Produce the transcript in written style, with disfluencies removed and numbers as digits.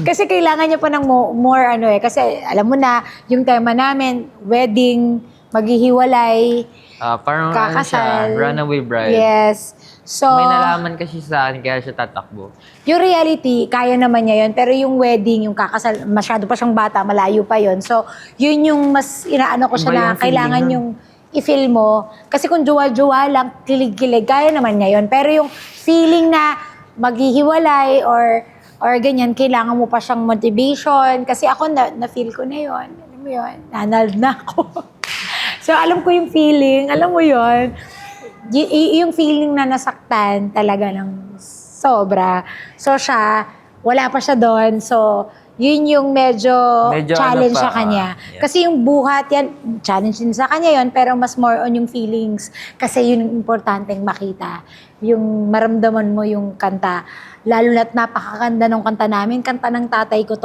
Kasi kailangan niya pa ng more ano eh. Kasi alam mo na, yung tema namin, wedding, maghihiwalay, Parang ano siya, kakasal. runaway bride. Yes. So, May nalaman kasi sa akin kaya siya tatakbo. yung reality, kaya naman niya yun. Pero yung wedding, yung kakasal, masyado pa siyang bata, malayo pa yun. So, yun yung mas inaano ko siya Iba na yung feeling kailangan nun. yung i-feel mo. Kasi kung jowa-jowa lang, kilig-kilig, kaya naman niya yun. Pero yung feeling na maghihiwalay or ganyan, kailangan mo pa siyang motivation. Kasi ako, na-feel ko na yun. Alam mo yun, nanald na ako. So, alam ko yung feeling, alam mo yun, yung feeling na nasaktan talaga ng sobra. So, siya, wala pa siya doon. So, yun yung medyo challenge ano pa, sa kanya. yeah. Kasi yung buhat, yan, challenge din sa kanya yun, pero mas more on yung feelings. Kasi yun yung importanteng makita. Yung maramdaman mo yung kanta. Lalo na't napakaganda ng kanta namin, kanta ng tatay ko to.